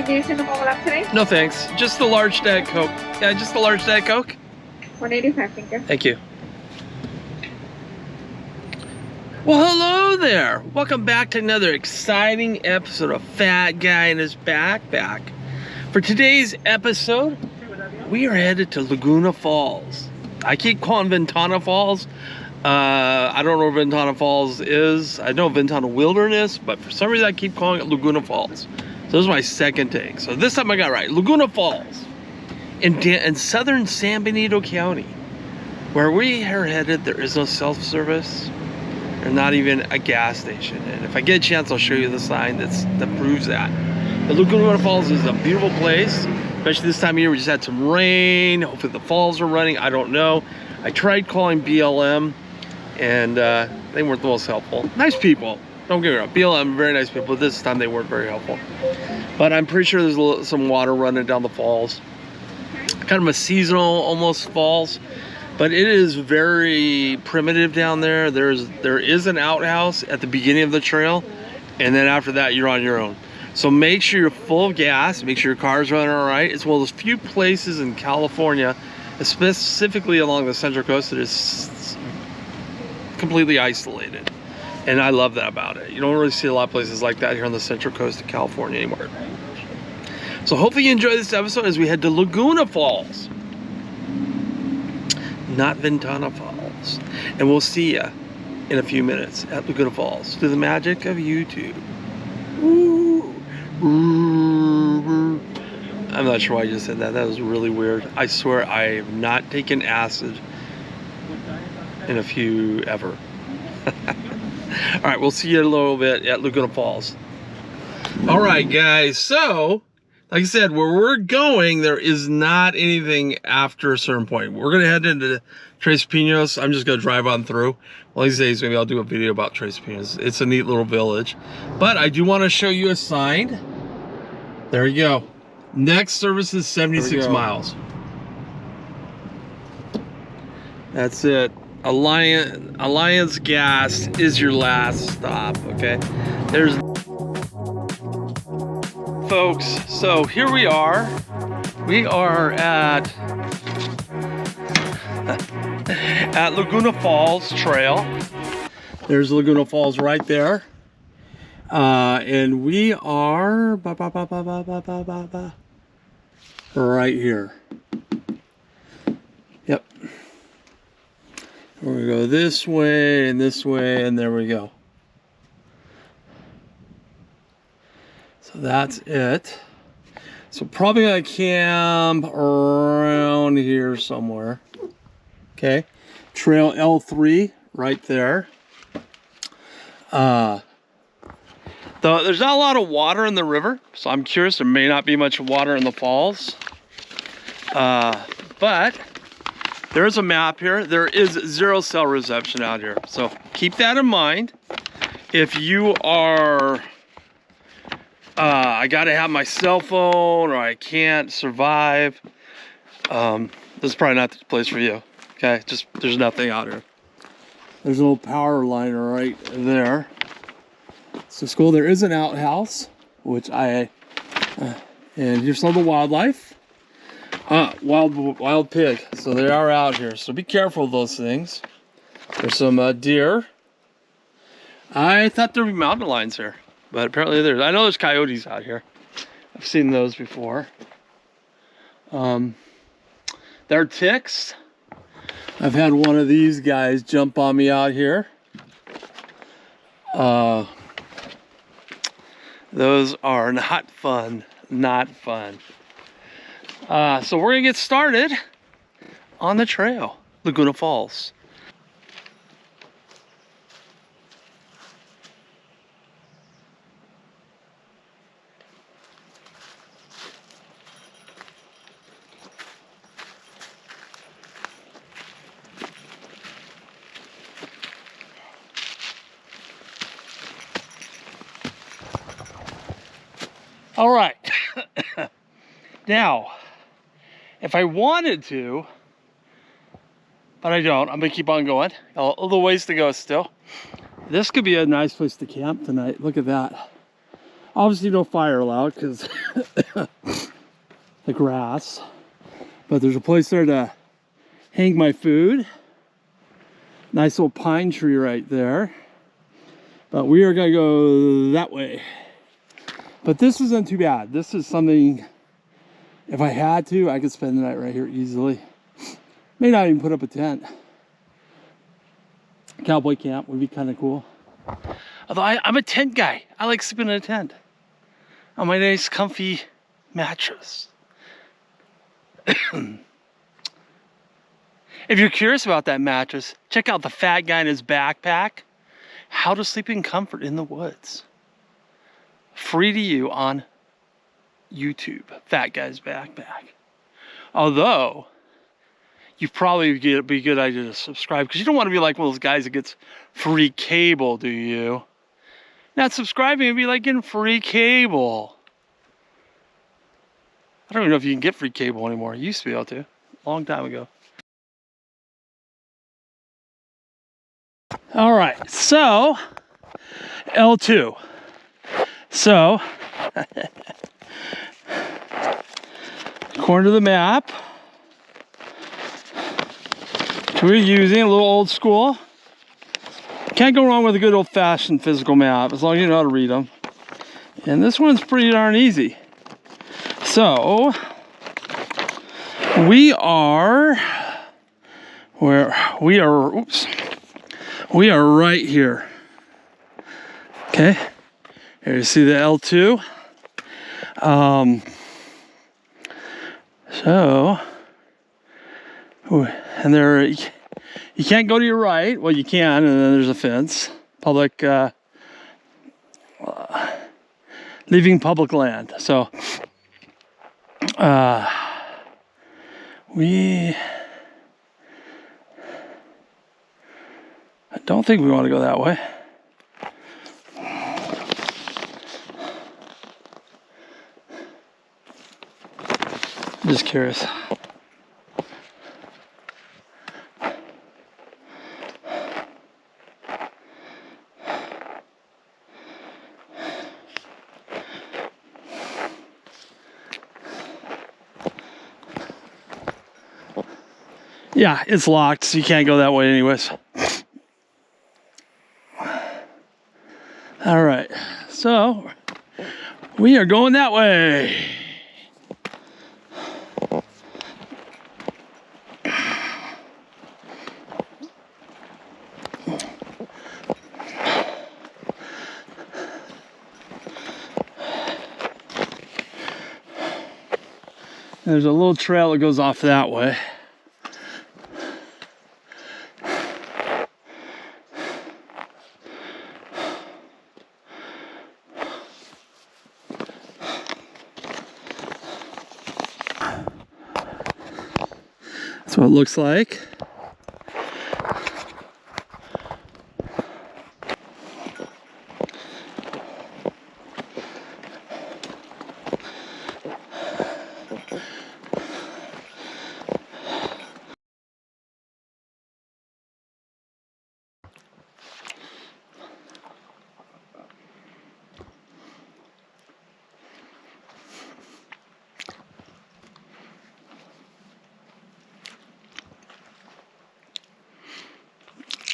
today? No thanks. Just the large Diet Coke. Yeah, just the large Diet Coke. 185, thank you. Thank you. Well, hello there. Welcome back to another exciting episode of Fat Guy and His Backpack. For today's episode, we are headed to Laguna Falls. I keep calling Ventana Falls. I don't know where Ventana Falls is. I know Ventana Wilderness, but for some reason I keep calling it Laguna Falls. So this is my second take. So this time I got it right. Laguna Falls in southern San Benito County. Where we are headed, there is no self-service. There's not even a gas station. And if I get a chance, I'll show you the sign that proves that. The Laguna Falls is a beautiful place, especially this time of year. We just had some rain. Hopefully the falls are running. I don't know. I tried calling BLM, and they weren't the most helpful. Nice people. Don't get me wrong. BLM, very nice people. But this time they weren't very helpful. But I'm pretty sure there's some water running down the falls. Kind of a seasonal almost falls. But it is very primitive down there. There is an outhouse at the beginning of the trail, and then after that you're on your own. So make sure you're full of gas, make sure your car's running all right. It's one of those few places in California, specifically along the Central Coast, that is completely isolated. And I love that about it. You don't really see a lot of places like that here on the Central Coast of California anymore. So hopefully you enjoy this episode as we head to Laguna Falls. Not Ventana Falls. And we'll see ya in a few minutes at Laguna Falls through the magic of YouTube. Ooh. I'm not sure why I just said that. That was really weird. I swear I have not taken acid in a few ever. All right, we'll see you in a little bit at Laguna Falls. All right, guys. So, like I said, where we're going, there is not anything after a certain point. We're going to head into Tres Pinos. I'm just going to drive on through. One of these days, maybe I'll do a video about Tres Pinos. It's a neat little village. But I do want to show you a sign. There you go. Next service is 76 miles. That's it. Alliance Gas is your last stop, okay? There's... Folks, so here we are. We are at Laguna Falls Trail. There's Laguna Falls right there. And we are right here. Yep. We're gonna go this way, and there we go. So that's it. So probably gonna camp around here somewhere. Okay. Trail L3 right there. There's not a lot of water in the river, so I'm curious. There may not be much water in the falls. But there's a map here. There is 0 cell reception out here. So keep that in mind. If you are... I gotta have my cell phone or I can't survive. This is probably not the place for you. Okay, just there's nothing out here. There's a little power line right there. So it's cool. There is an outhouse, which and here's some of the wildlife. Wild pig. So they are out here. So be careful of those things. There's some deer. I thought there would be mountain lions here. But apparently I know there's coyotes out here. I've seen those before. There are ticks. I've had one of these guys jump on me out here. Those are not fun. Not fun. So we're gonna get started on the trail, Laguna Falls. All right. Now, if I wanted to, but I don't, I'm gonna keep on going. A little ways to go still. This could be a nice place to camp tonight. Look at that. Obviously no fire allowed because the grass. But there's a place there to hang my food. Nice little pine tree right there. But we are gonna go that way. But this isn't too bad. This is something, if I had to, I could spend the night right here easily. May not even put up a tent. Cowboy camp would be kind of cool. Although I'm a tent guy. I like sleeping in a tent on my nice comfy mattress. If you're curious about that mattress, check out the fat guy in his backpack. How to sleep in comfort in the woods. Free to you on YouTube. Fat guy's backpack. Although, you probably be a good idea to subscribe because you don't want to be like one of those guys that gets free cable, do you? Not subscribing would be like getting free cable. I don't even know if you can get free cable anymore. You used to be able to, a long time ago. All right, so L2. So, according to the map, which we're using, a little old school. Can't go wrong with a good old-fashioned physical map as long as you know how to read them. And this one's pretty darn easy. So, we are right here. Okay, here you see the L2. And there, you can't go to your right. Well, you can, and then there's a fence. Public, leaving public land. So, I don't think we want to go that way. I'm just curious. Yeah, it's locked, so you can't go that way anyways. All right, so we are going that way. There's a little trail that goes off that way. That's what it looks like.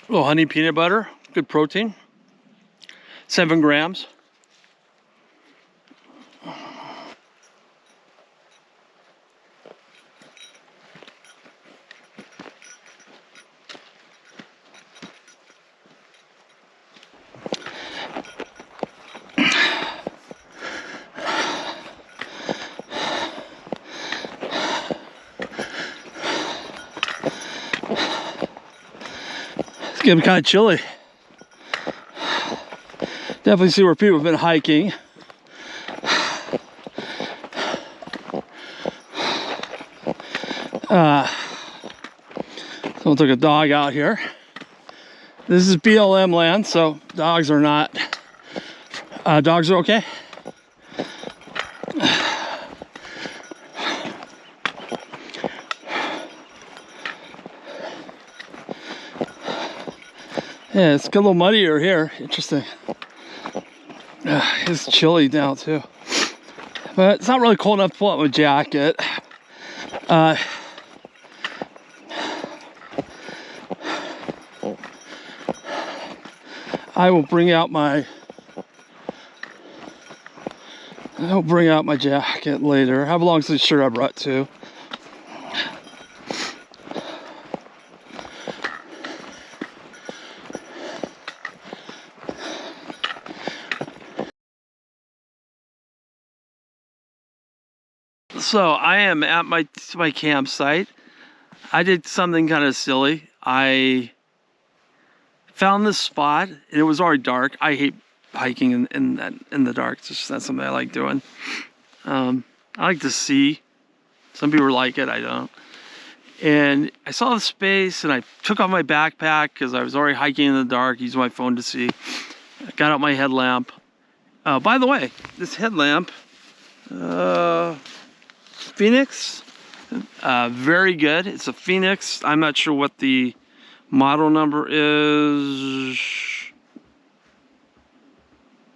A little honey peanut butter, good protein. 7 grams. It's gonna be kind of chilly. Definitely see where people have been hiking. Someone took a dog out here. This is BLM land, so dogs are not. Dogs are okay. Yeah, it's a little muddier here. Interesting. It's chilly now too, but it's not really cold enough to pull out my jacket. I will bring out my jacket later. I have a long sleeve shirt I brought too. So I am at my campsite. I did something kind of silly. I found this spot and it was already dark. I hate hiking in the dark. It's just not something I like doing. I like to see. Some people like it, I don't. And I saw the space and I took off my backpack because I was already hiking in the dark, using my phone to see. I got out my headlamp. By the way, this headlamp, Phoenix, very good. It's a Phoenix. I'm not sure what the model number is.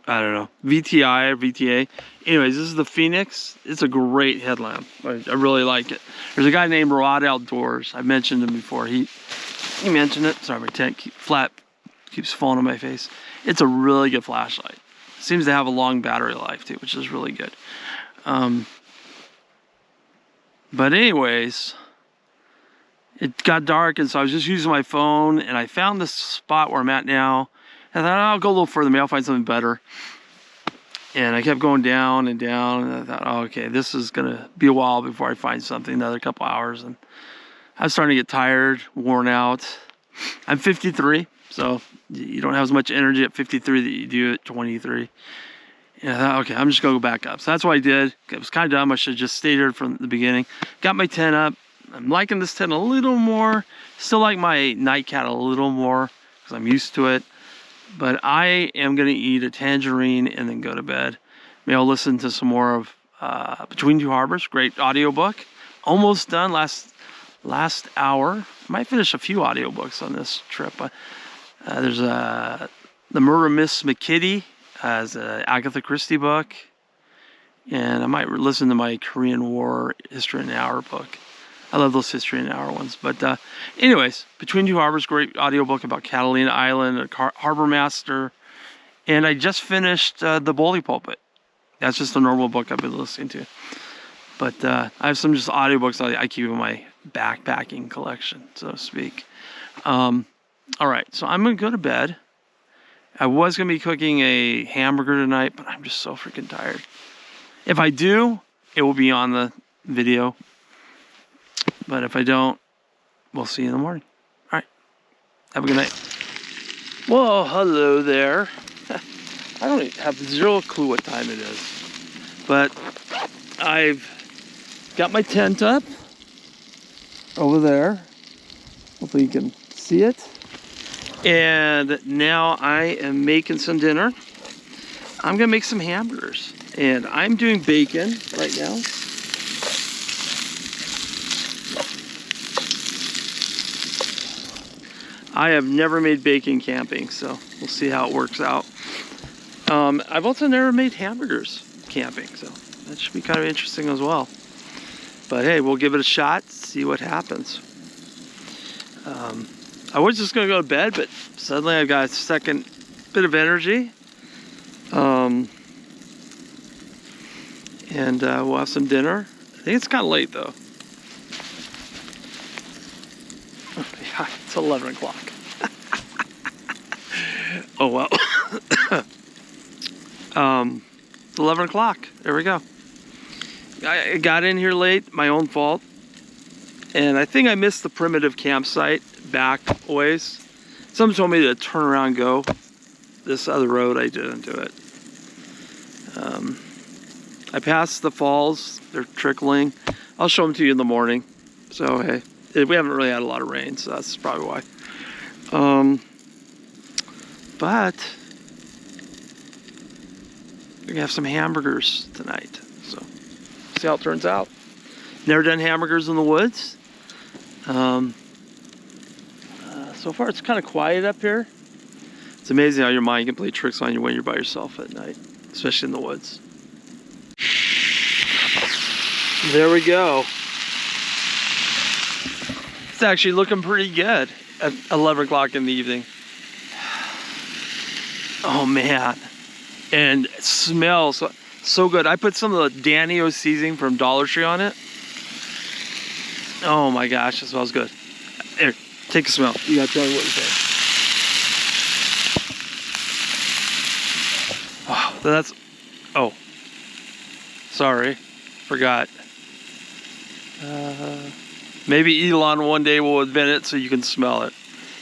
I don't know, VTI or VTA. Anyways, this is the Phoenix. It's a great headlamp. I really like it. There's a guy named Poirot Outdoors. I mentioned him before. He mentioned it. Sorry, my tent keeps falling on my face. It's a really good flashlight. Seems to have a long battery life too, which is really good. But anyways, it got dark, and so I was just using my phone, and I found this spot where I'm at now. I thought, I'll go a little further, maybe I'll find something better. And I kept going down and down, and I thought, oh, okay, this is gonna be a while before I find something, another couple hours. And I was starting to get tired, worn out. I'm 53, so you don't have as much energy at 53 that you do at 23. And I thought, okay, I'm just gonna go back up. So that's what I did. It was kind of dumb. I should have just stayed here from the beginning. Got my tent up. I'm liking this tent a little more. Still like my nightcat a little more because I'm used to it. But I am gonna eat a tangerine and then go to bed. Maybe I'll listen to some more of Between Two Harbors, great audiobook. Almost done, last hour. Might finish a few audiobooks on this trip. There's The Murder of Miss McGinty, as an Agatha Christie book. And I might listen to my Korean War History in an Hour book. I love those History in an Hour ones. But anyways, Between Two Harbors, great audiobook about Catalina Island, a harbor master. And I just finished The Bully Pulpit. That's just a normal book I've been listening to. But I have some just audiobooks I keep in my backpacking collection, so to speak. All right, so I'm going to go to bed. I was going to be cooking a hamburger tonight, but I'm just so freaking tired. If I do, it will be on the video. But if I don't, we'll see you in the morning. All right. Have a good night. Well, hello there. I don't have zero clue what time it is. But I've got my tent up over there. Hopefully you can see it. And now I am making some dinner. I'm gonna make some hamburgers. And I'm doing bacon right now. I have never made bacon camping, so we'll see how it works out. I've also never made hamburgers camping, so that should be kind of interesting as well. But hey, we'll give it a shot, see what happens. I was just gonna go to bed, but suddenly I've got a second bit of energy. And we'll have some dinner. I think it's kind of late though. Yeah, it's 11 o'clock. Oh well. 11 o'clock. There we go. I got in here late, my own fault. And I think I missed the primitive campsite back ways. Someone told me to turn around and go this other road. I didn't do it. I passed the falls. They're trickling. I'll show them to you in the morning. So hey, we haven't really had a lot of rain, so that's probably why. But we're gonna have some hamburgers tonight. So see how it turns out. Never done hamburgers in the woods. So far it's kind of quiet up here. It's amazing how your mind can play tricks on you when you're by yourself at night. especially in the woods. There we go. It's actually looking pretty good at 11 o'clock in the evening. Oh man. And it smells so good. I put some of the Danio seasoning from Dollar Tree on it. Oh my gosh, it smells good. Here, take a smell. You gotta tell me what you think. Oh, that's, oh, sorry, forgot. Maybe Elon one day will invent it so you can smell it.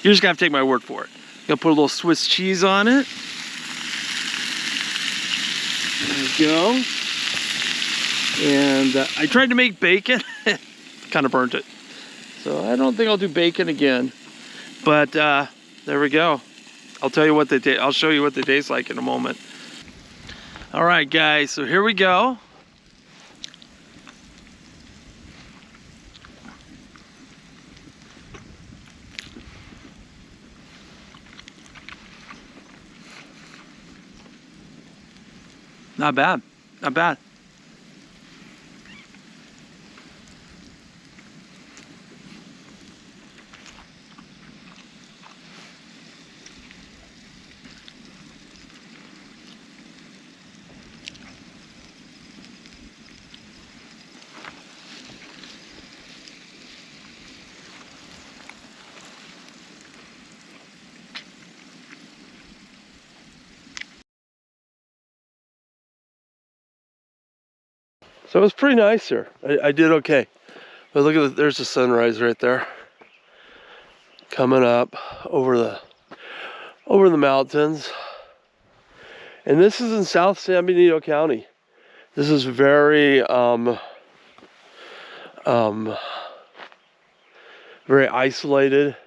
You're just gonna have to take my word for it. Gonna put a little Swiss cheese on it. There we go. And I tried to make bacon, kind of burnt it. So I don't think I'll do bacon again. But there we go. I'll tell you what they taste. I'll show you what they taste like in a moment. All right, guys. So here we go. Not bad. Not bad. So it was pretty nice here. I did okay. But look at there's the sunrise right there. Coming up over the mountains. And this is in South San Benito County. This is very very isolated.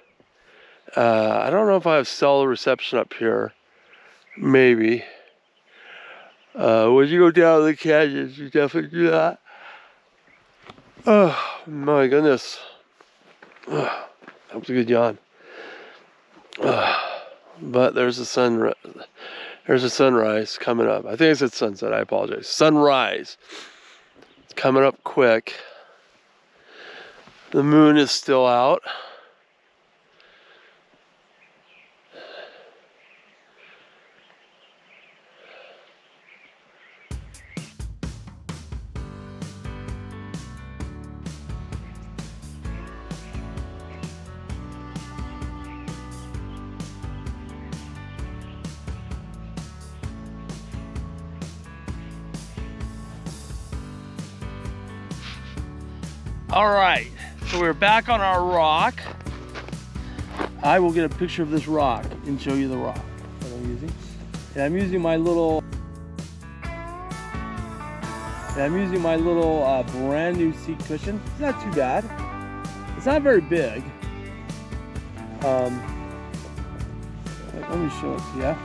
I don't know if I have cell reception up here. Maybe. When you go down the canyons, you definitely do that. Oh my goodness. That was a good yawn. But there's a sunrise coming up. I think I said sunset, I apologize. Sunrise. It's coming up quick. The moon is still out. All right, so we're back on our rock. I will get a picture of this rock and show you the rock that I'm using. And I'm using my little, brand new seat cushion. It's not too bad. It's not very big. Let me show it to you.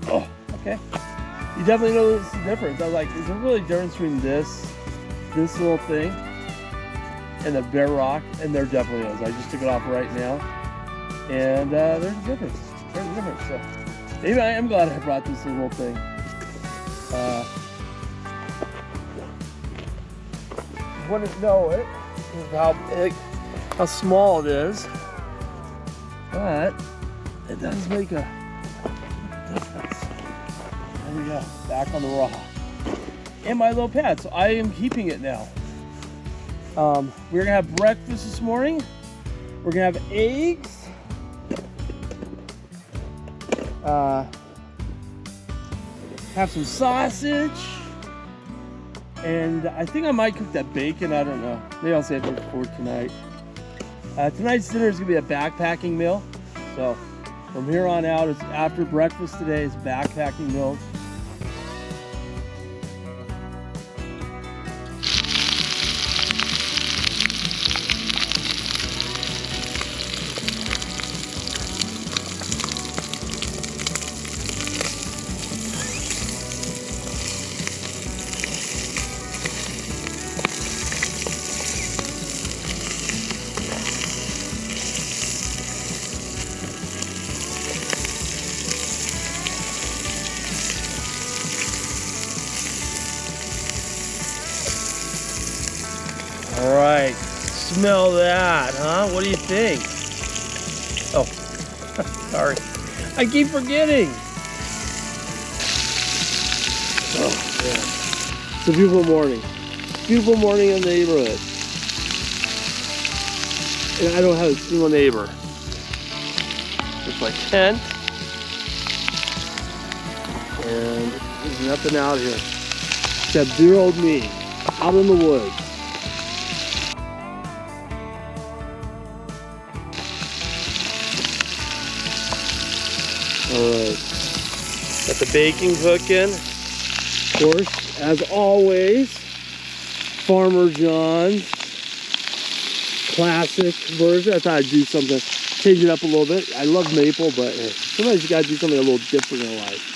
Oh, okay. You definitely know this is the difference. I was like, is there really a difference between this little thing and the bare rock? And there definitely is. I just took it off right now, and there's a difference. There's a difference. So maybe I am glad I brought this little thing. Wouldn't know it because of how big, how small it is, but it does make a difference. There we go. Back on the rock. And my little pad, so I am keeping it now. We're gonna have breakfast this morning. We're gonna have eggs. Have some sausage. And I think I might cook that bacon, I don't know. Maybe I'll save it for tonight. Tonight's dinner is gonna be a backpacking meal. So from here on out, it's after breakfast today, it's backpacking meals. smell that, huh? What do you think? Oh, sorry. I keep forgetting. Oh, man. It's a beautiful morning. Beautiful morning in the neighborhood. And I don't have a single neighbor. There's my tent. And there's nothing out here. Except dear old me, out in the woods. Alright. Got the bacon cooking. Of course, as always, Farmer John's classic version. I thought I'd do something, change it up a little bit. I love maple, but sometimes you gotta do something a little different in life.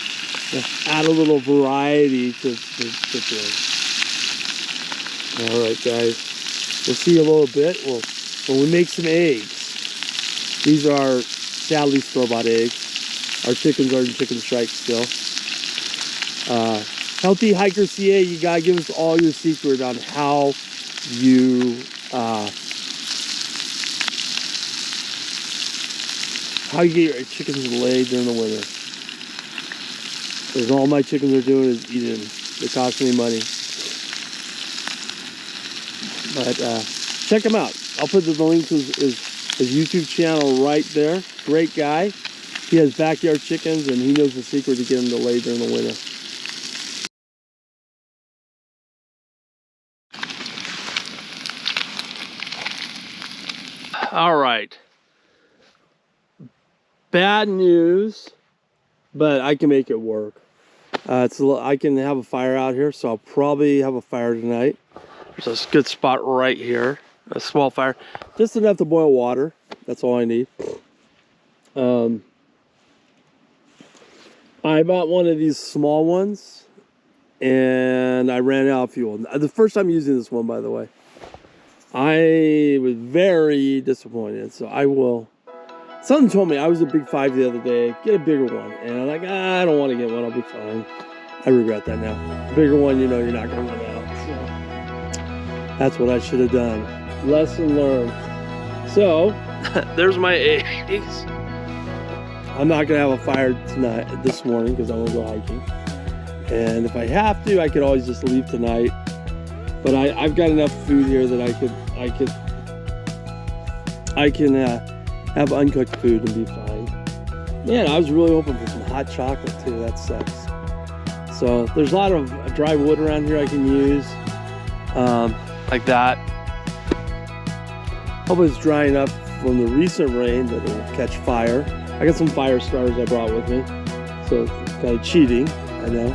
Add a little variety to things. All right, guys. We'll see you a little bit. When we make some eggs. These are sadly store-bought eggs. Our chickens are in chicken strike still. Healthy Hiker CA, you gotta give us all your secret on how you get your chickens laid during the winter. Because all my chickens are doing is eating. They cost me money. But check him out. I'll put the link to his YouTube channel right there. Great guy. He has backyard chickens and he knows the secret to get them to lay during the winter. All right. Bad news, but I can make it work. I can have a fire out here, so I'll probably have a fire tonight. There's a good spot right here, a small fire, just enough to boil water. That's all I need. I bought one of these small ones, and I ran out of fuel. The first time using this one, by the way. I was very disappointed, so I will. Something told me, I was a big 5 the other day, get a bigger one. And I'm like, I don't want to get one, I'll be fine. I regret that now. A bigger one, you know you're not going to run out. So that's what I should have done. Lesson learned. So, there's my eggs. I'm not going to have a fire this morning, because I'm going to go hiking. And if I have to, I could always just leave tonight. But I've got enough food here that I can have uncooked food and be fine. Man, I was really hoping for some hot chocolate too. That sucks. So there's a lot of dry wood around here I can use, like that. Hope it's drying up from the recent rain that it will catch fire. I got some fire starters I brought with me, so it's kind of cheating, I know.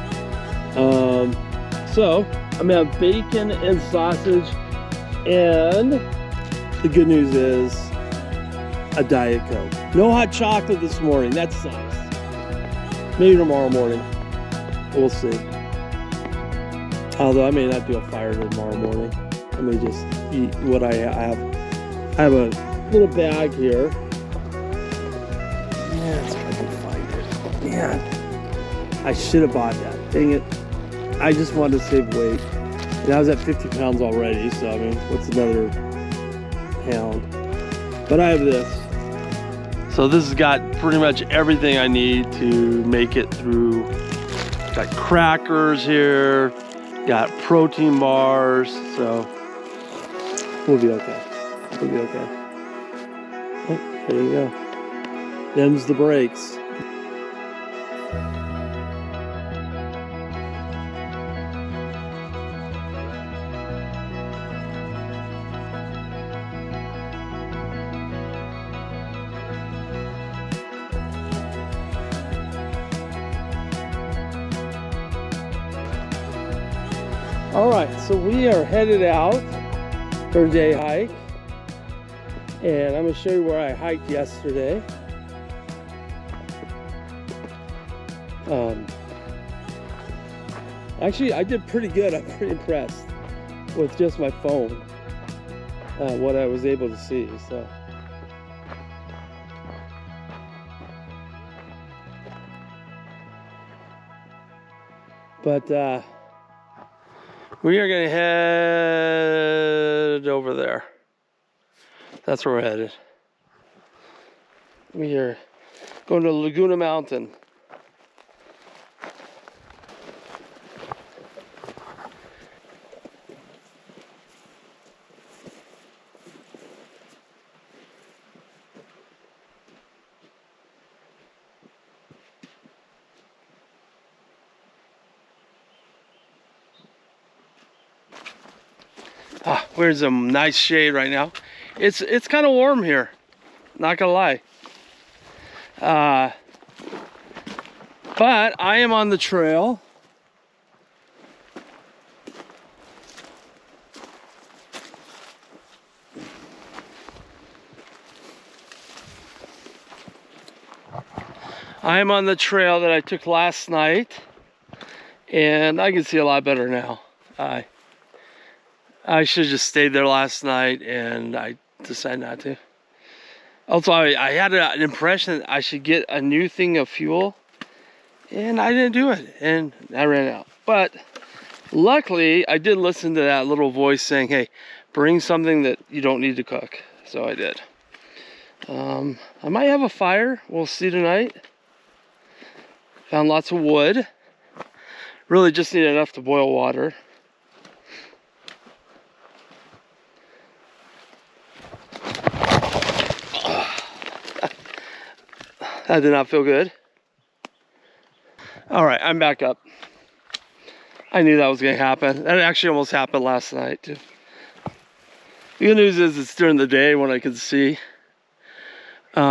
So I'm gonna have bacon and sausage, and the good news is a Diet Coke. No hot chocolate this morning. That sucks. Maybe tomorrow morning. We'll see. Although I may not do a fire tomorrow morning. I may just eat what I have. I have a little bag here. Yeah, let's try to find it. Man, I should have bought that. Dang it. I just wanted to save weight. And I was at 50 pounds already, so I mean, what's another pound? But I have this. So this has got pretty much everything I need to make it through. Got crackers here, got protein bars, so we'll be okay. We'll be okay. Oh, there you go. Them's the brakes. All right, so we are headed out for a day hike, and I'm gonna show you where I hiked yesterday. Actually, I did pretty good. I'm pretty impressed with just my phone, what I was able to see. So, but we are gonna head over there. That's where we're headed. We are going to Laguna Mountain. We're in some nice shade right now. It's kind of warm here, not gonna lie. But I am on the trail. I am on the trail that I took last night, and I can see a lot better now. I should have just stayed there last night, and I decided not to. Also, I had an impression that I should get a new thing of fuel, and I didn't do it, and I ran out. But luckily, I did listen to that little voice saying, hey, bring something that you don't need to cook. So I did. I might have a fire. We'll see tonight. Found lots of wood. Really just need enough to boil water. That did not feel good. All right, I'm back up. I knew that was gonna happen. That actually almost happened last night too. The good news is it's during the day when I can see. So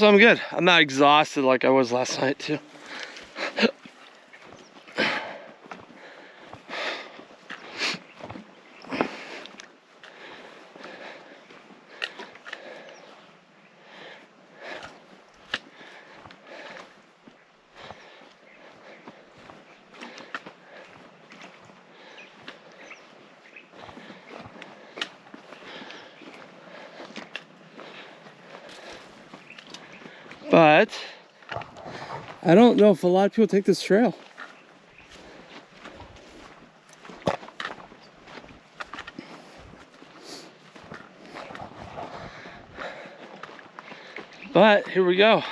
I'm good. I'm not exhausted like I was last night too. But I don't know if a lot of people take this trail. But here we go.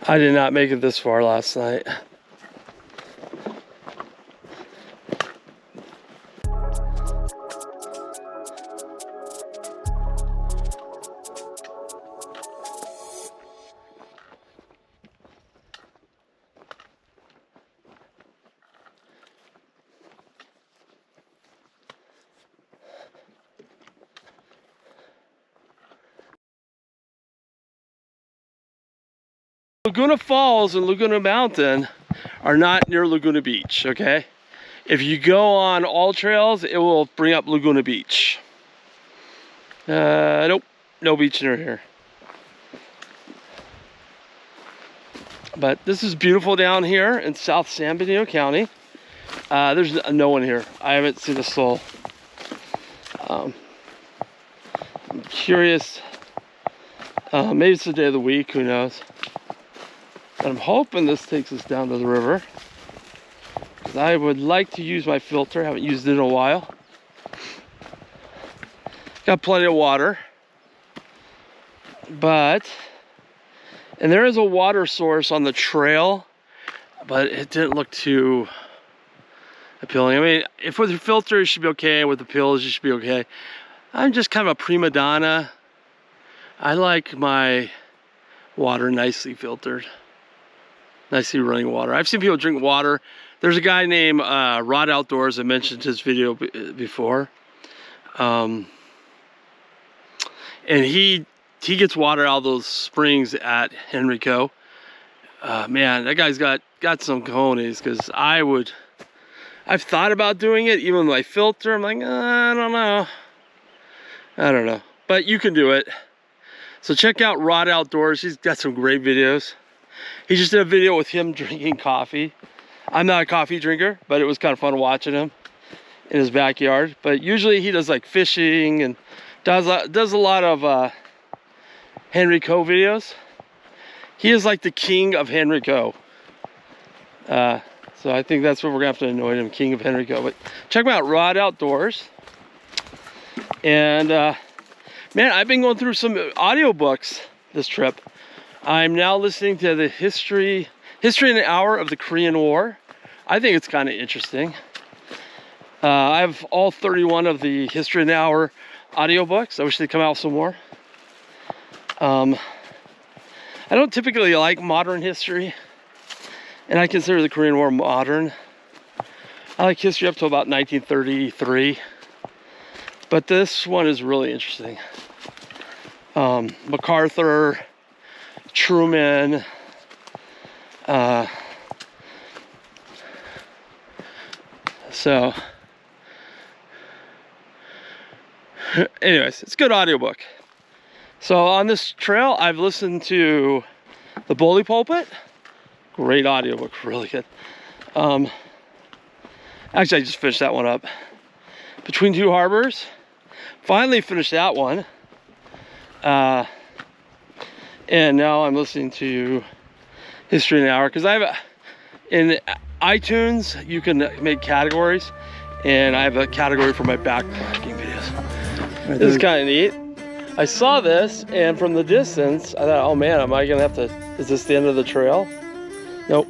I did not make it this far last night. Laguna Falls and Laguna Mountain are not near Laguna Beach, okay? If you go on all trails, it will bring up Laguna Beach. Nope, no beach near here. But this is beautiful down here in South San Bernardino County. There's no one here. I haven't seen a soul. I'm curious. Maybe it's the day of the week, who knows? I'm hoping this takes us down to the river, because I would like to use my filter. Haven't used it in a while. Got plenty of water, and there is a water source on the trail but it didn't look too appealing. I mean, if with your filter it should be okay, with the pills you should be okay. I'm just kind of a prima donna. I like my water nicely filtered, nicely running water. I've seen people drink water. There's a guy named Rod Outdoors. I mentioned his video before, and he gets water out of those springs at Henrico. Man, that guy's got some cojones, because I've thought about doing it, even with my filter. I'm like, I don't know, but you can do it. So check out Rod Outdoors. He's got some great videos. He just did a video with him drinking coffee. I'm not a coffee drinker, but it was kind of fun watching him in his backyard. But usually he does like fishing and does a lot of Henrico videos. He is like the king of Henrico. So I think that's what we're gonna have to anoint him, king of Henrico. But check him out, Rod Outdoors. And man, I've been going through some audiobooks this trip. I'm now listening to the History in an Hour of the Korean War. I think it's kind of interesting. I have all 31 of the History in an Hour audiobooks. I wish they'd come out with some more. I don't typically like modern history, and I consider the Korean War modern. I like history up to about 1933, but this one is really interesting. MacArthur, Truman, so anyways, it's a good audiobook. So on this trail, I've listened to The Bully Pulpit. Great audiobook, really good. Actually, I just finished that one up. Between Two Harbors, finally finished that one. And now I'm listening to History in an Hour, because I have in iTunes you can make categories, and I have a category for my backpacking videos. Right, this is kind of neat. I saw this, and from the distance I thought, oh man, am I gonna have to, is this the end of the trail? Nope.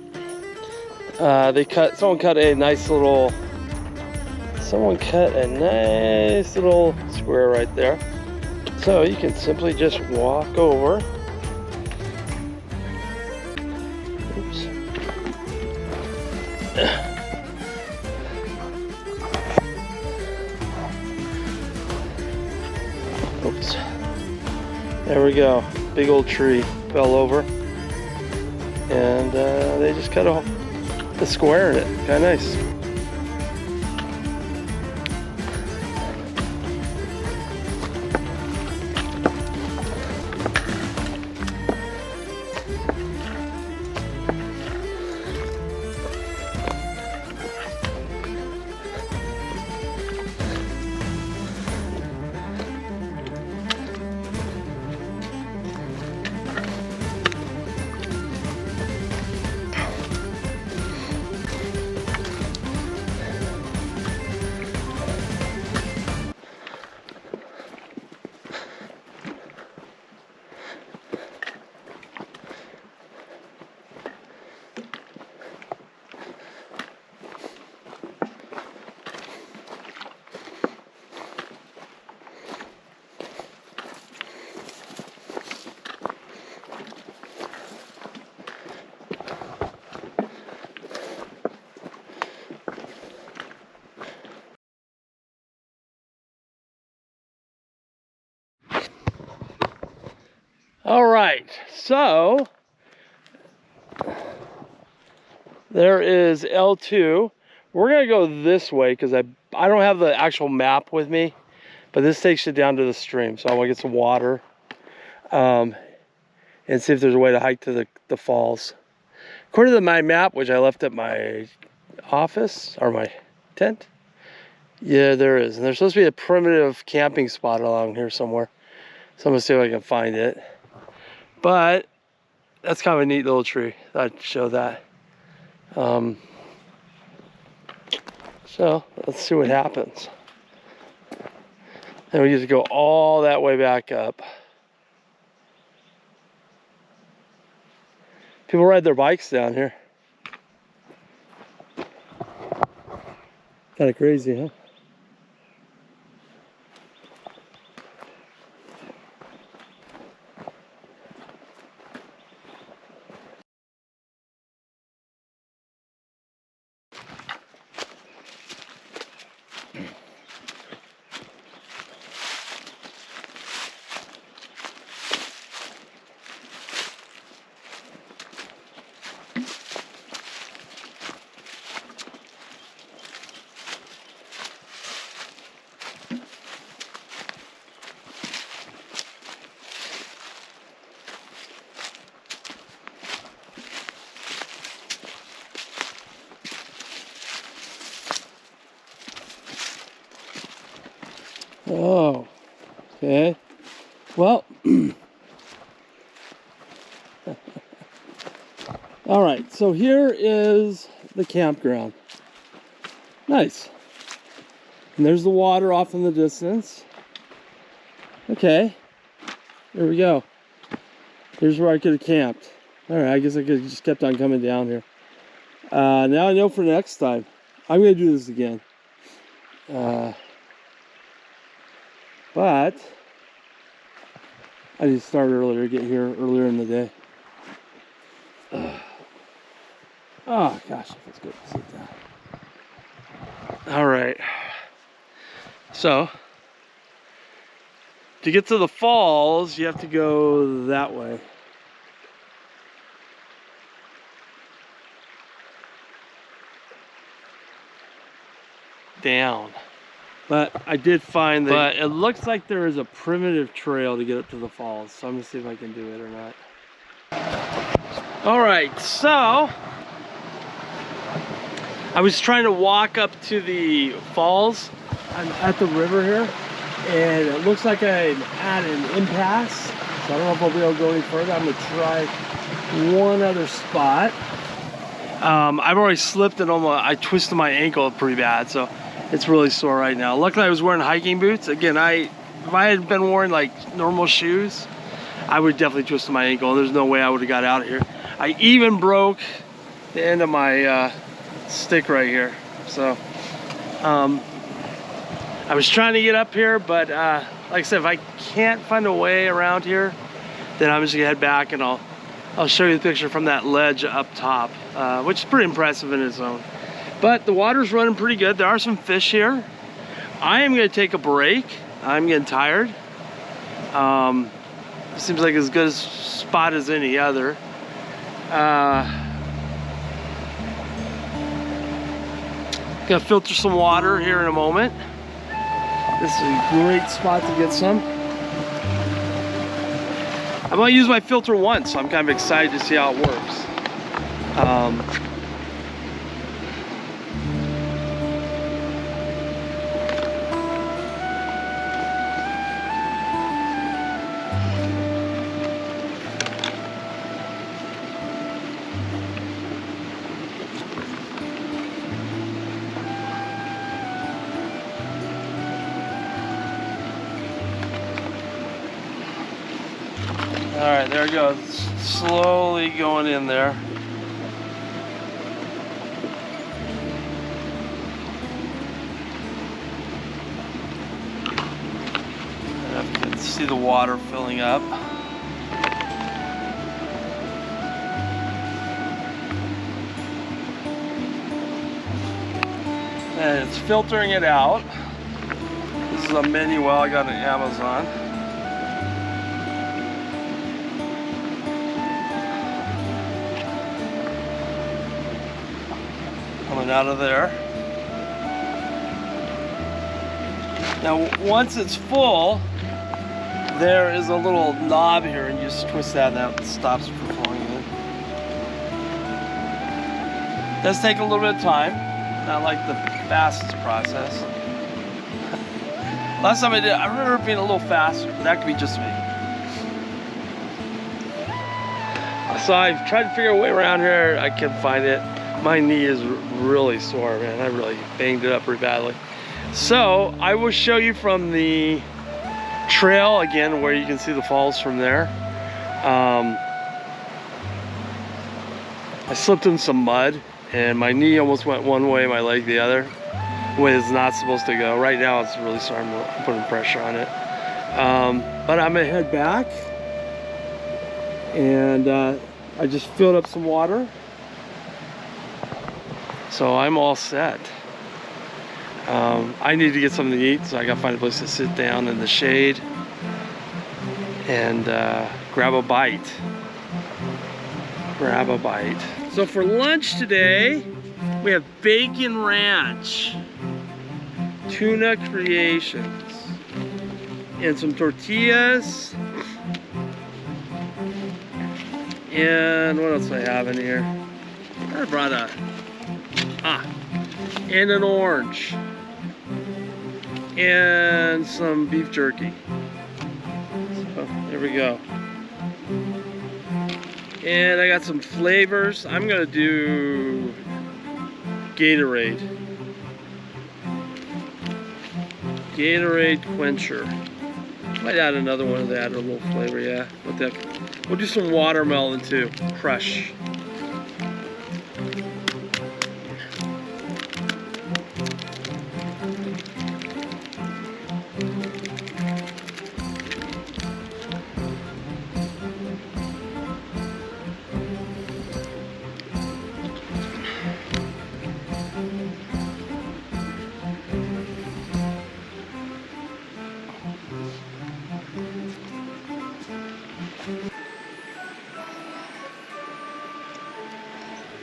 Someone cut a nice little square right there. So you can simply just walk over. Oops. Oops. There we go. Big old tree fell over. And they just cut a square in it. Kind of nice. All right, so there is L2. We're gonna go this way because I don't have the actual map with me, but this takes you down to the stream. So I want to get some water and see if there's a way to hike to the falls. According to my map, which I left at my office or my tent, yeah, there is. And there's supposed to be a primitive camping spot along here somewhere. So I'm gonna see if I can find it. But that's kind of a neat little tree. I'd show that. So let's see what happens. And we get to go all that way back up. People ride their bikes down here. Kind of crazy, huh? Oh, okay. Well, all right. So here is the campground. Nice. And there's the water off in the distance. Okay. There we go. Here's where I could have camped. All right. I guess I could have just kept on coming down here. Now I know for next time. I'm going to do this again. But I need to start earlier, get here earlier in the day. Oh gosh, it feels good to sit down. All right. So to get to the falls, you have to go that way. Down. But I did find that, but it looks like there is a primitive trail to get up to the falls, so I'm gonna see if I can do it or not. All right, so I was trying to walk up to the falls. I'm at the river here, and it looks like I'm at an impasse, so I don't know if I'll be able to go any further. I'm gonna try one other spot. I've already slipped and I twisted my ankle pretty bad, so it's really sore right now. Luckily I was wearing hiking boots. Again, if I had been wearing like normal shoes, I would definitely twist my ankle. There's no way I would have got out here. I even broke the end of my stick right here. So I was trying to get up here, but like I said, if I can't find a way around here, then I'm just gonna head back and I'll show you the picture from that ledge up top, which is pretty impressive in its own. But the water's running pretty good. There are some fish here. I am gonna take a break. I'm getting tired. Seems like as good a spot as any other. Gonna filter some water here in a moment. This is a great spot to get some. I'm gonna use my filter once, so I'm kind of excited to see how it works. All right, there it goes. Slowly going in there. And I can see the water filling up. And it's filtering it out. This is a mini well I got on Amazon. Coming out of there. Now once it's full, there is a little knob here and you just twist that and that stops it from flowing in. It does take a little bit of time, not like the fastest process. Last time I did, I remember it being a little faster, but that could be just me. So I've tried to figure a way around here, I can't find it. My knee is really sore, man. I really banged it up pretty badly. So I will show you from the trail again, where you can see the falls from there. I slipped in some mud and my knee almost went one way, my leg the other. way it's not supposed to go. Right now it's really starting to put pressure on it. But I'm gonna head back, and I just filled up some water, so I'm all set. I need to get something to eat, so I gotta find a place to sit down in the shade and grab a bite. So for lunch today, we have bacon ranch, tuna creations, and some tortillas. And what else do I have in here? I brought and an orange. And some beef jerky. So there we go. And I got some flavors. I'm gonna do Gatorade Quencher. Might add another one to add a little flavor, yeah. What the heck? We'll do some watermelon too. Crush.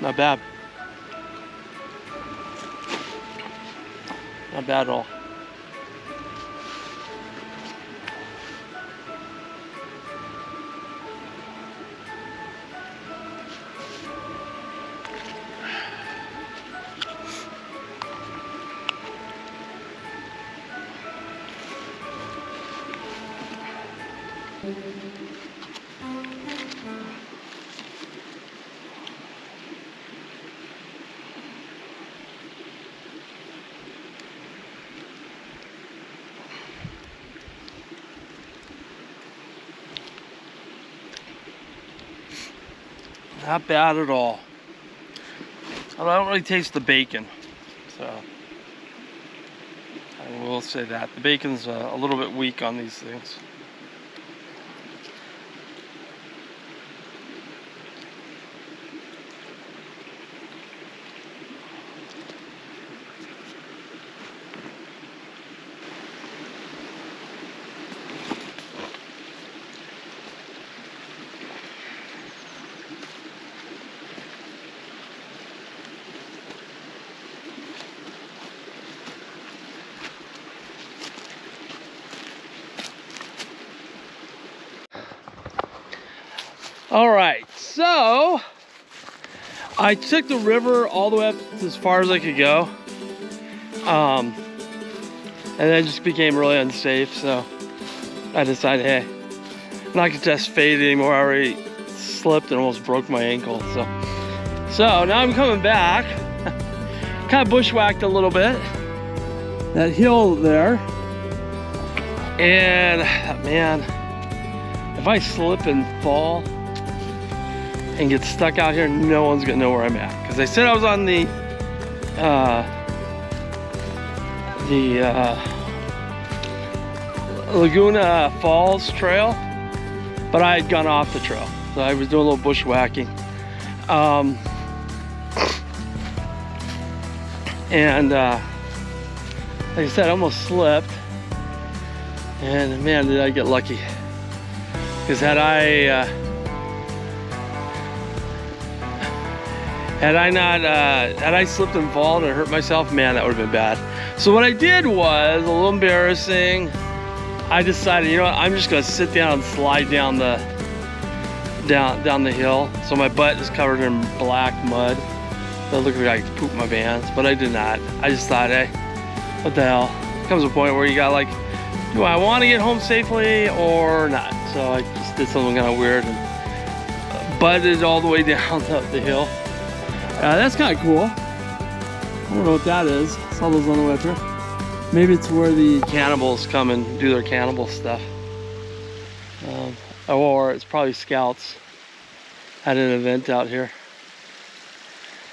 Not bad. Not bad at all. Not bad at all. I don't really taste the bacon, so I will say that. The bacon's a little bit weak on these things. All right, so I took the river all the way up as far as I could go, and then it just became really unsafe, so I decided, hey, I'm not gonna test fade anymore. I already slipped and almost broke my ankle, so now I'm coming back. Kind of bushwhacked a little bit, that hill there, and man, if I slip and fall and get stuck out here, no one's gonna know where I'm at. Because I said I was on the Laguna Falls Trail, but I had gone off the trail. So I was doing a little bushwhacking. And like I said, I almost slipped. And man, did I get lucky. Because had I slipped and fallen and hurt myself, man, that would have been bad. So what I did was, a little embarrassing, I decided, you know what, I'm just gonna sit down and slide down the hill. So my butt is covered in black mud. It looked like I pooped my pants, but I did not. I just thought, hey, what the hell? Comes a point where you got like, do I want to get home safely or not? So I just did something kind of weird and butted all the way down the hill. That's kind of cool. I don't know what that is. Saw those on the way up here. Maybe it's where the cannibals come and do their cannibal stuff. Or it's probably scouts at an event out here.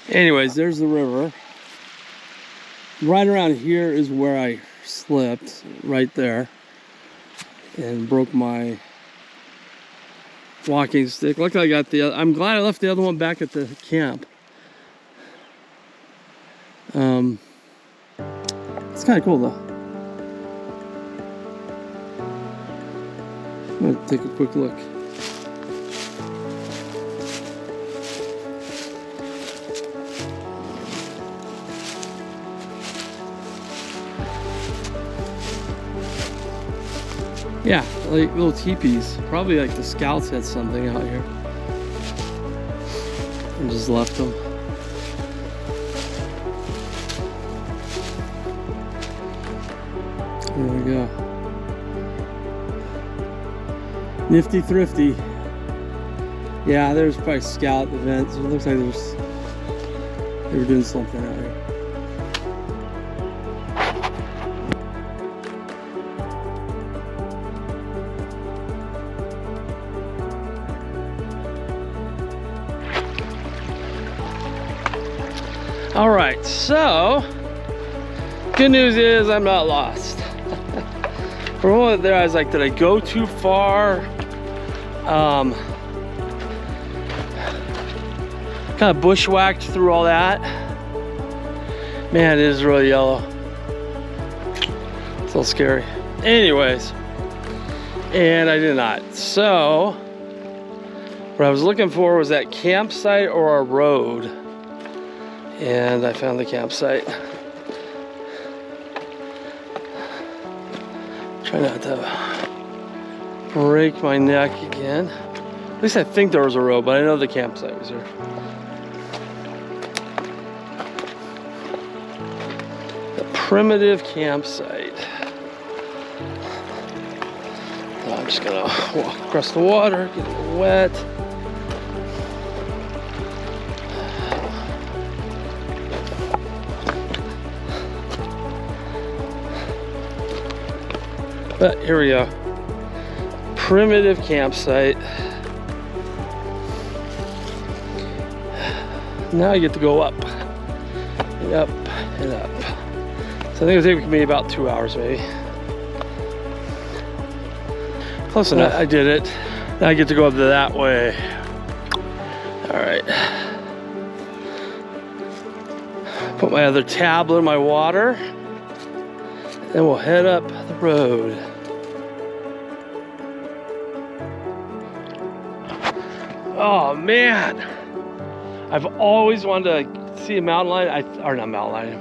Anyways, there's the river. right around here is where I slipped, right there, and broke my walking stick. Luckily I got the other, I'm glad I left the other one back at the camp. It's kind of cool though. I'm gonna take a quick look. Yeah, like little teepees. Probably like the scouts had something out here and just left them. There we go. Nifty thrifty. Yeah, there's probably scout events. It looks like they were doing something out here. All right, so good news is I'm not lost. For a moment there, I was like, did I go too far? Kind of bushwhacked through all that. Man, it is really yellow. It's a little scary. Anyways, and I did not. So, what I was looking for was that campsite or a road. And I found the campsite. Try not to break my neck again. At least I think there was a road, but I know the campsite was here. The primitive campsite. So I'm just gonna walk across the water, get a little wet. But here we go. Primitive campsite. Now I get to go up and up and up. So I think it'll take me about 2 hours maybe. Close enough. I did it. Now I get to go up to that way. All right. Put my other tablet in my water. Then we'll head up the road. Oh man, I've always wanted to see a mountain lion, or not mountain lion,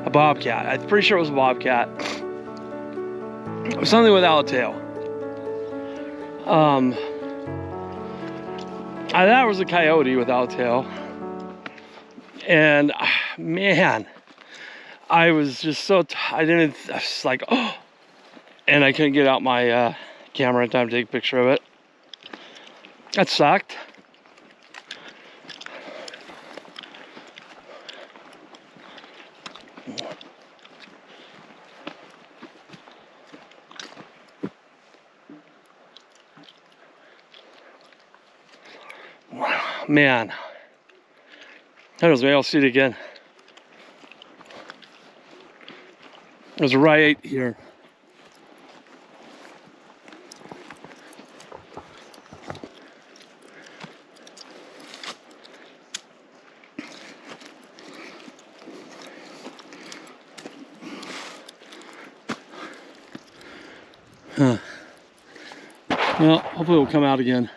a bobcat. I'm pretty sure it was a bobcat. It was something without a tail. I thought it was a coyote without a tail. And man, I was just so, I was like, oh, and I couldn't get out my camera in time to take a picture of it. That sucked. Man, that was me. I'll see it again. It was right here. Huh. Well, hopefully it will come out again.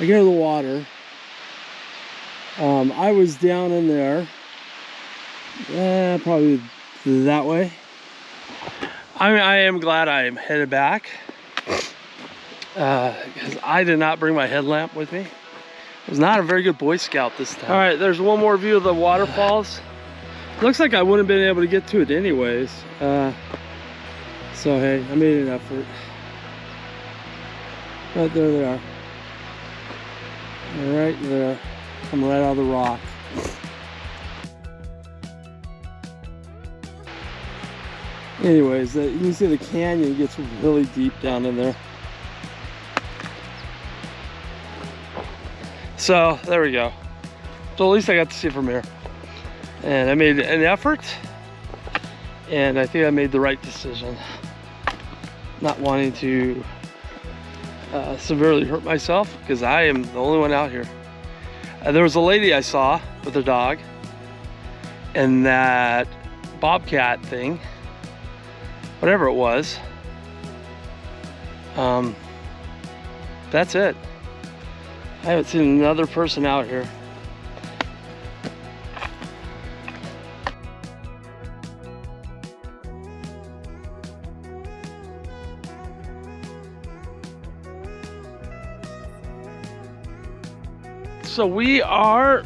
I get to the water. I was down in there Probably that way. I am glad I am headed back because I did not bring my headlamp with me. I was not a very good Boy Scout this time. All right, there's one more view of the waterfalls. Looks like I wouldn't have been able to get to it anyways. So hey, I made an effort. But there they are. They're right there. Coming right out of the rock. Anyways, you can see the canyon gets really deep down in there. So there we go. So at least I got to see it from here. And I made an effort. And I think I made the right decision. Not wanting to severely hurt myself because I am the only one out here. There was a lady I saw with her dog. And that bobcat thing, whatever it was, that's it. I haven't seen another person out here. So we are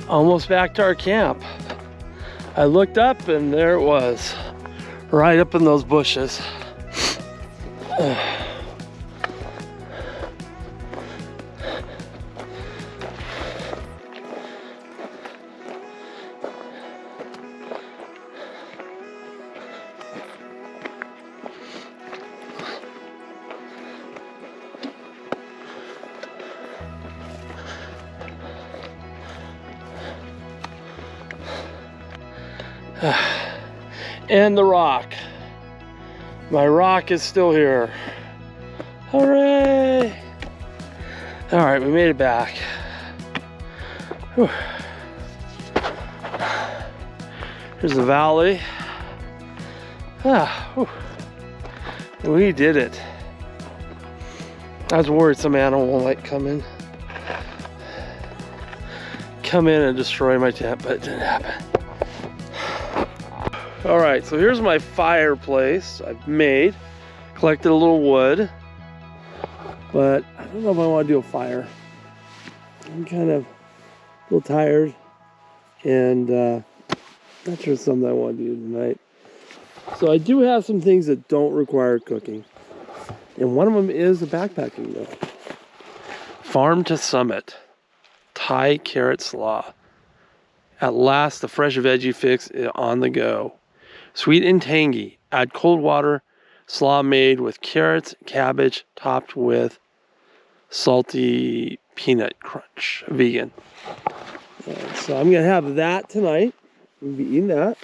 almost back to our camp. I looked up and there it was, right up in those bushes. And the rock. My rock is still here. Hooray! All right, we made it back. Whew. Here's the valley. We did it. I was worried some animal might come in and destroy my tent, but it didn't happen. All right, so here's my fireplace I've made. Collected a little wood, but I don't know if I want to do a fire. I'm kind of a little tired and not sure it's something I want to do tonight. So I do have some things that don't require cooking. And one of them is a backpacking meal. Farm to Summit, Thai carrot slaw. At last, the fresh veggie fix is on the go. Sweet and tangy. Add cold water. Slaw made with carrots, cabbage, topped with salty peanut crunch. Vegan. So I'm going to have that tonight. We'll be eating that.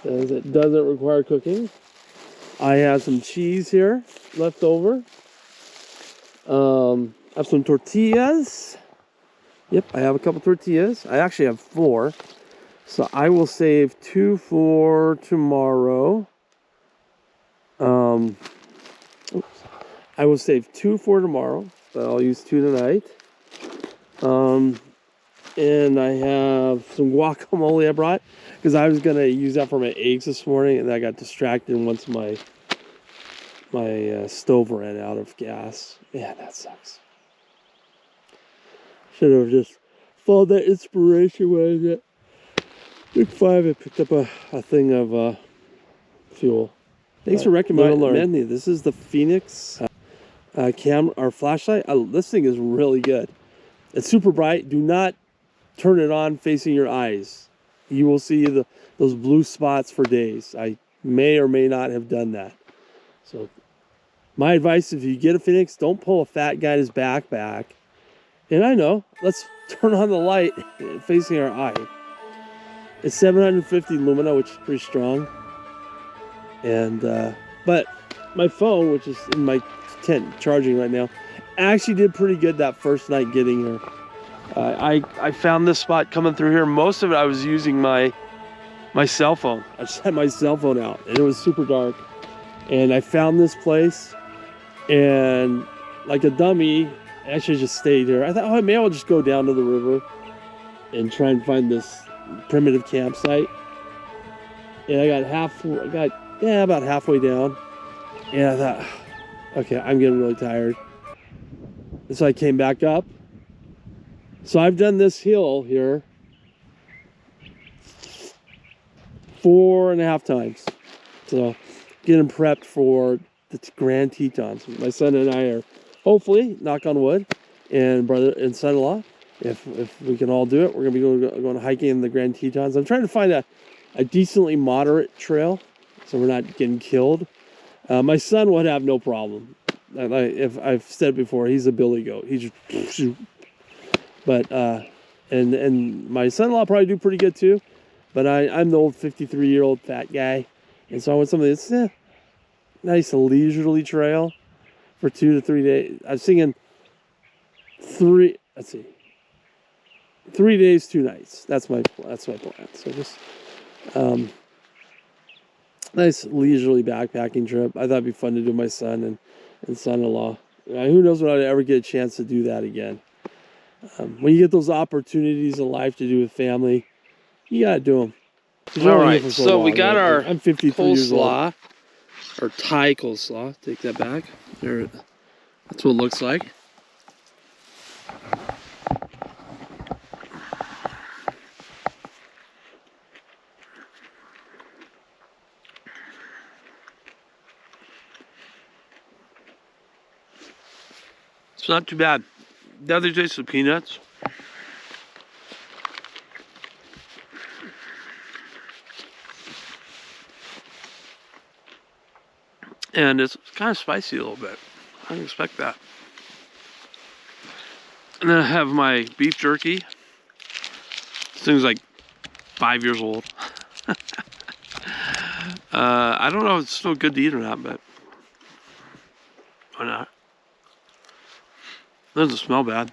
As it doesn't require cooking. I have some cheese here left over. I have some tortillas. Yep, I have a couple tortillas. I actually have 4. So I will save 2 for tomorrow. I will save 2 for tomorrow, but I'll use 2 tonight. And I have some guacamole I brought because I was gonna use that for my eggs this morning, and I got distracted once my stove ran out of gas. Yeah, that sucks. Should have just followed that inspiration when I was at Big 5. I picked up a thing of fuel. Thanks for recommending me. This is the Phoenix camera or flashlight. This thing is really good. It's super bright. Do not turn it on facing your eyes. You will see those blue spots for days. I may or may not have done that. So my advice, if you get a Phoenix, don't pull a fat guy in his backpack. And I know, let's turn on the light facing our eye. It's 750 lumina, which is pretty strong. And but my phone, which is in my tent charging right now, actually did pretty good that first night getting here. I found this spot coming through here. Most of it I was using my cell phone. I just had my cell phone out and it was super dark. And I found this place and like a dummy I should have just stayed here. I thought, oh, maybe I'll just go down to the river and try and find this primitive campsite. And I got about halfway down, and I thought, okay, I'm getting really tired. And so I came back up. So I've done this hill here 4.5 times. So getting prepped for the Grand Tetons. My son and I are hopefully, knock on wood, and brother and son-in-law, if we can all do it, we're gonna be going hiking in the Grand Tetons. I'm trying to find a decently moderate trail, so we're not getting killed. My son would have no problem. If I've said before, he's a billy goat. He just, but and my son-in-law probably do pretty good too. But I'm the old 53-year-old fat guy, and so I want something that's nice, leisurely trail for 2 to 3 days. I'm thinking 3 days, 2 nights. That's my plan. So just nice leisurely backpacking trip. I thought it'd be fun to do with my son and son-in-law. Who knows when I'd ever get a chance to do that again. When you get those opportunities in life to do with family, you gotta do them. All right, so long, we got right? our I'm 53 years old. coleslaw, or Thai coleslaw. Take that back. There, that's what it looks like. It's not too bad. The other taste of peanuts. And it's kind of spicy a little bit. I didn't expect that. And then I have my beef jerky. This thing's like 5 years old. I don't know if it's still good to eat or not, but why not? It doesn't smell bad.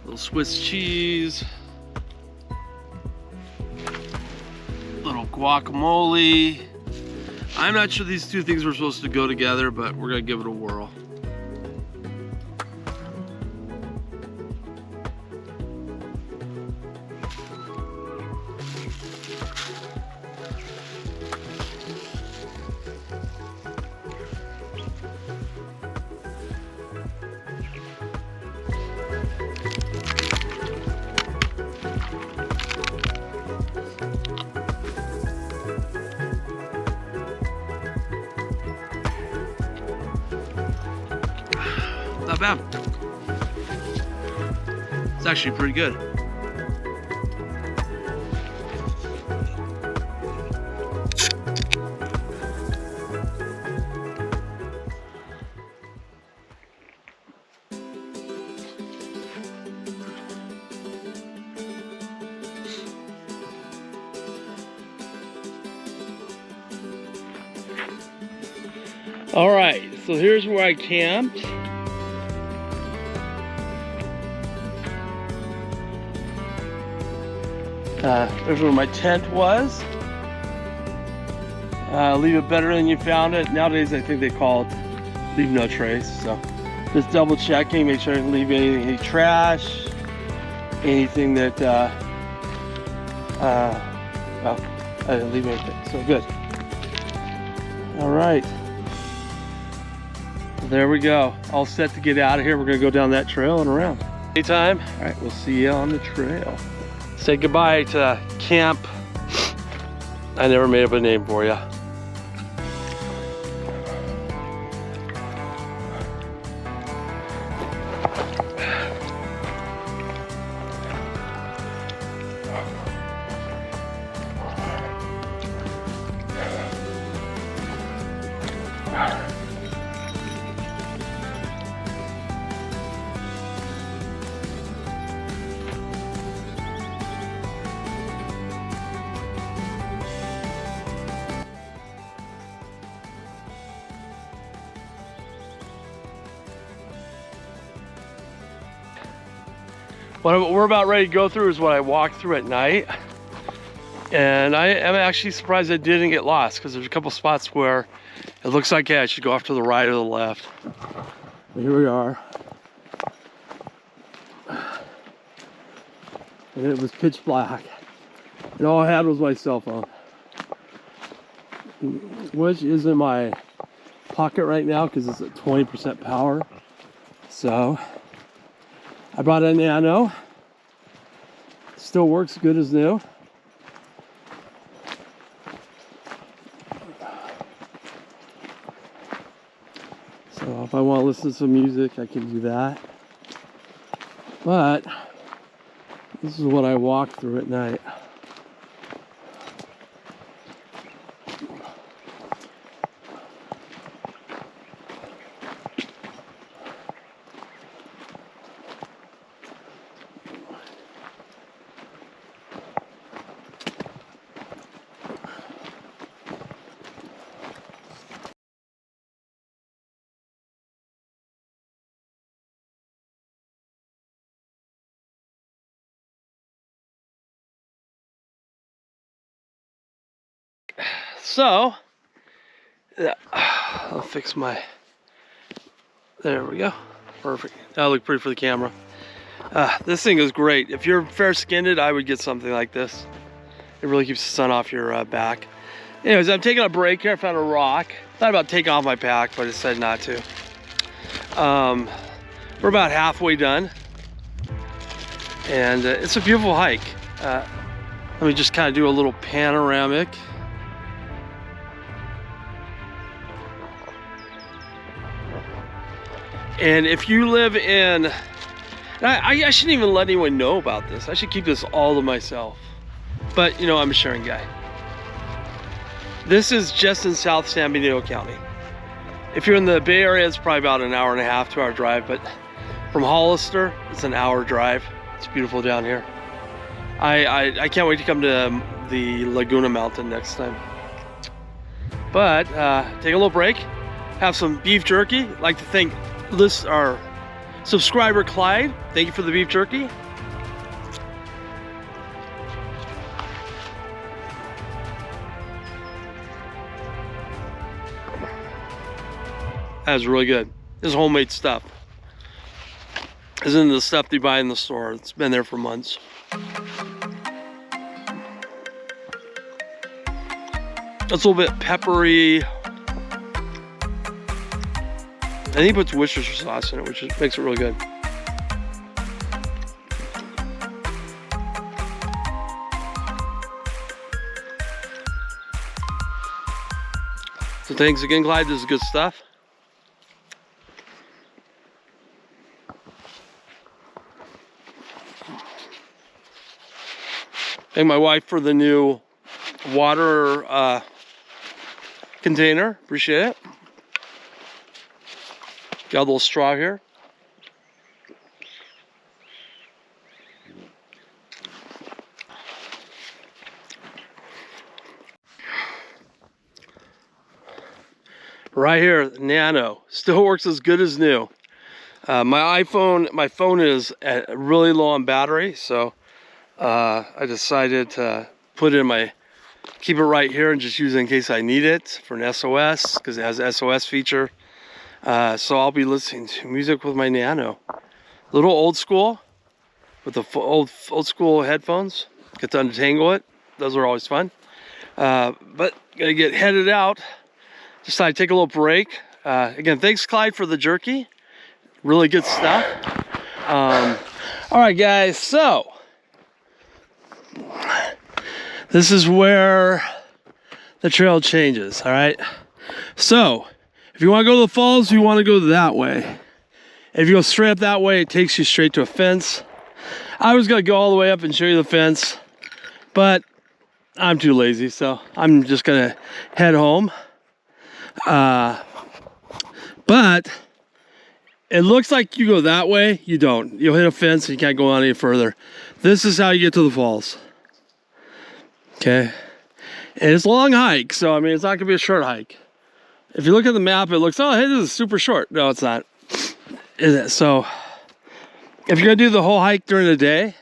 Little Swiss cheese. Little guacamole. I'm not sure these two things were supposed to go together, but we're gonna give it a whirl. Not bad. It's actually pretty good. All right, so here's where I camped. There's where my tent was. Leave it better than you found it. Nowadays, I think they call it leave no trace. So just double checking, make sure I didn't leave any trash, anything that, well, I didn't leave anything, so good. All right. There we go. All set to get out of here. We're gonna go down that trail and around. Anytime. All right, we'll see you on the trail. Say goodbye to camp. I never made up a name for you. What we're about ready to go through is what I walked through at night. And I am actually surprised I didn't get lost, because there's a couple spots where it looks like, yeah, I should go off to the right or the left. But here we are. And it was pitch black. And all I had was my cell phone, which is in my pocket right now because it's at 20% power. So I brought a Nano. Still works good as new. So if I want to listen to some music, I can do that. But this is what I walked through at night. So, I'll fix my, there we go, perfect. That'll look pretty for the camera. This thing is great. If you're fair-skinned, I would get something like this. It really keeps the sun off your back. Anyways, I'm taking a break here. I found a rock. Thought about taking off my pack, but I decided not to. We're about halfway done. And it's a beautiful hike. Let me just kind of do a little panoramic. And if you live in, I shouldn't even let anyone know about this. I should keep this all to myself. But, you know, I'm a sharing guy. This is just in South San Benito County. If you're in the Bay Area, it's probably about an hour and a half, 2 hour drive. But from Hollister, it's an hour drive. It's beautiful down here. I can't wait to come to the Laguna Mountain next time. But take a little break, have some beef jerky. I'd like to thank our subscriber Clyde. Thank you for the beef jerky. That's really good. This is homemade stuff. This isn't the stuff they buy in the store. It's been there for months. It's a little bit peppery. I think he puts Worcestershire sauce in it, which makes it really good. So thanks again, Clyde. This is good stuff. Thank my wife for the new water container. Appreciate it. Got a little straw here. Right here, Nano. Still works as good as new. My phone is really low on battery, so I decided to put it in my, keep it right here and just use it in case I need it for an SOS, because it has an SOS feature. So I'll be listening to music with my Nano. A little old school, with the old school headphones. Get to untangle it. Those are always fun. But gonna get headed out. Decided to take a little break. Again, thanks Clyde for the jerky. Really good stuff. All right, guys. So this is where the trail changes. All right. So if you want to go to the falls, you want to go that way. If you go straight up that way, it takes you straight to a fence. I was going to go all the way up and show you the fence, but I'm too lazy, so I'm just going to head home. But it looks like you go that way. You don't. You'll hit a fence and you can't go on any further. This is how you get to the falls. Okay. And it's a long hike, so I mean, it's not going to be a short hike. If you look at the map, it looks, oh, hey, this is super short. No, it's not. So if you're gonna do the whole hike during the day,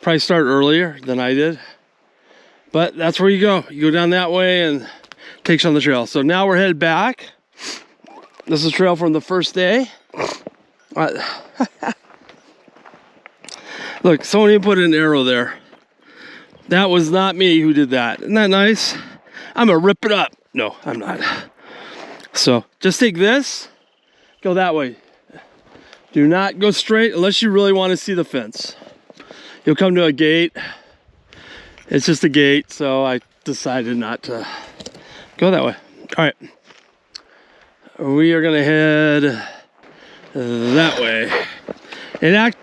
probably start earlier than I did. But that's where you go. You go down that way and takes you on the trail. So now we're headed back. This is trail from the first day. Look, somebody put an arrow there. That was not me who did that. Isn't that nice? I'm gonna rip it up. No, I'm not. So just take this, go that way. Do not go straight unless you really want to see the fence. You'll come to a gate. It's just a gate, so I decided not to go that way. All right. We are gonna head that way. And I've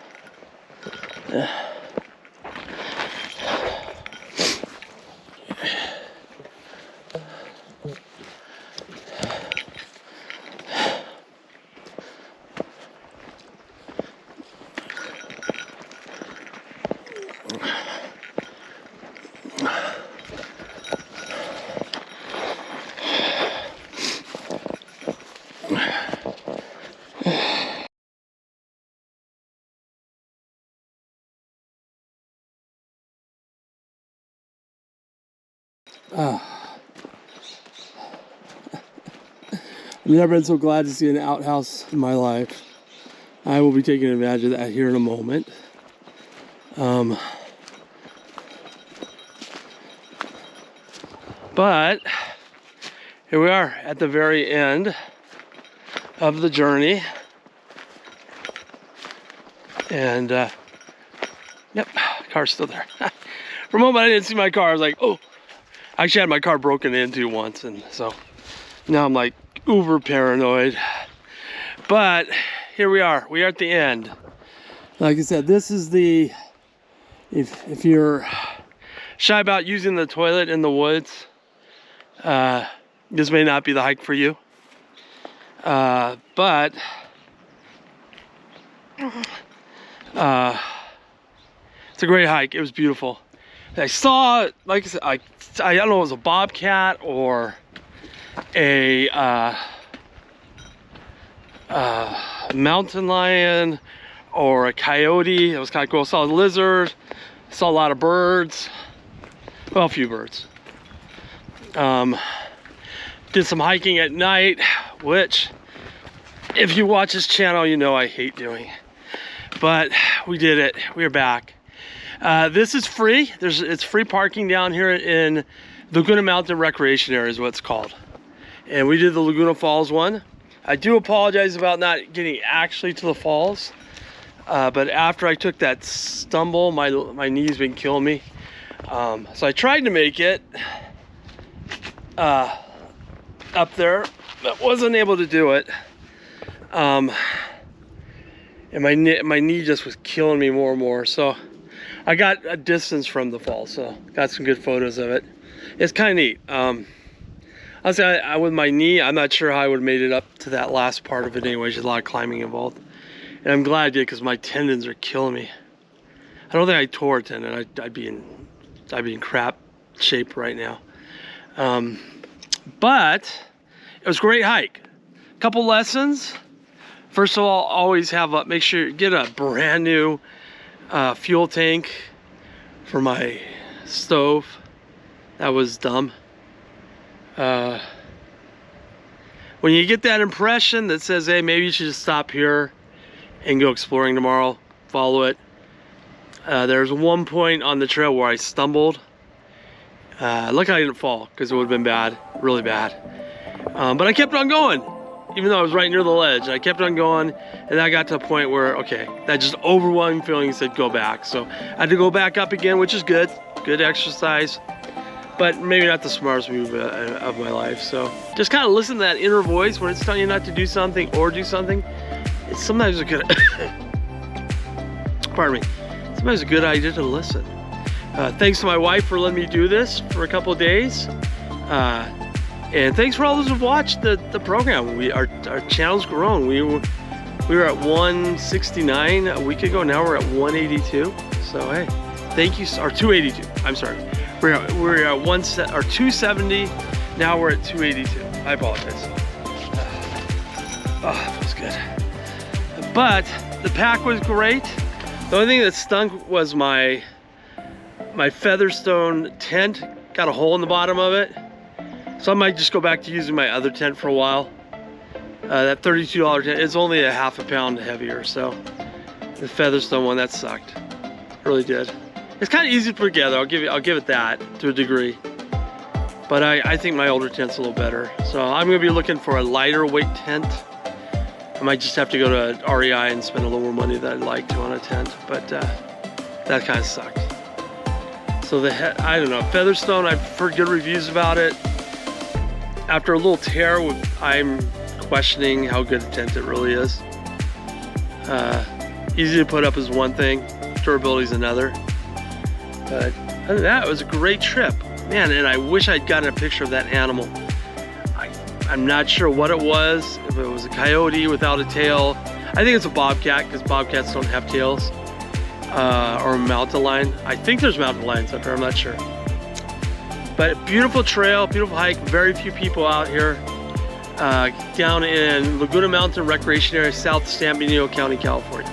never been so glad to see an outhouse in my life. I will be taking advantage of that here in a moment. But here we are at the very end of the journey. And yep, car's still there. For a moment I didn't see my car. I was like, oh. I actually had my car broken into once, and so now I'm like uber paranoid. But here we are. We are at the end. Like I said, this is the, if you're shy about using the toilet in the woods, this may not be the hike for you. But it's a great hike. It was beautiful. I saw, like I said, I don't know, it was a bobcat or a mountain lion or a coyote. It was kind of cool. I saw a lizard. I saw a lot of birds. Well, a few birds. Did some hiking at night, which, if you watch this channel, you know I hate doing. But we did it. We're back. This is free. It's free parking down here in Laguna Mountain Recreation Area is what it's called. And we did the Laguna Falls one. I do apologize about not getting actually to the falls. But after I took that stumble, my knee's been killing me. So I tried to make it up there, but wasn't able to do it. And my knee just was killing me more and more. So I got a distance from the fall, so got some good photos of it. It's kind of neat. Honestly, with my knee, I'm not sure how I would have made it up to that last part of it anyways. There's a lot of climbing involved. And I'm glad I did, because my tendons are killing me. I don't think I tore a tendon. I'd be in crap shape right now. But it was a great hike. Couple lessons. First of all, always make sure you get a brand new fuel tank for my stove. That was dumb. When you get that impression that says, hey, maybe you should just stop here and go exploring tomorrow, follow it. There's one point on the trail where I stumbled. Luckily I didn't fall, because it would have been bad, really bad. But I kept on going, even though I was right near the ledge. I kept on going, and I got to a point where, okay, that just overwhelming feeling said go back. So I had to go back up again, which is good exercise, but maybe not the smartest move of my life. So just kind of listen to that inner voice when it's telling you not to do something or do something. It's sometimes a good, pardon me, sometimes a good idea to listen. Thanks to my wife for letting me do this for a couple of days. And thanks for all those who've watched the program. Our channel's grown. We were at 169 a week ago. Now we're at 182. So hey, thank you. Or 282. I'm sorry. We're at 270. Now we're at 282. I apologize. Oh, it feels good. But The pack was great. The only thing that stunk was my Featherstone tent. Got a hole in the bottom of it. So I might just go back to using my other tent for a while. That $32 tent is only a half a pound heavier, so the Featherstone one, that sucked. Really did. It's kind of easy to put together. I'll give it that to a degree. But I think my older tent's a little better. So I'm gonna be looking for a lighter weight tent. I might just have to go to REI and spend a little more money than I'd like to on a tent, but that kind of sucked. So I don't know, Featherstone, I've heard good reviews about it. After a little tear, I'm questioning how good a tent it really is. Easy to put up is one thing, durability is another. But other than that, it was a great trip. Man, and I wish I'd gotten a picture of that animal. I'm not sure what it was, if it was a coyote without a tail. I think it's a bobcat, because bobcats don't have tails. Or a mountain lion. I think there's mountain lions up here, I'm not sure. But beautiful trail, beautiful hike, very few people out here. Down in Laguna Mountain Recreation Area, South San Benito County, California.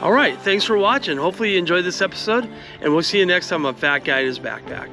All right, thanks for watching. Hopefully you enjoyed this episode, and we'll see you next time on Fat Guy and His Backpack.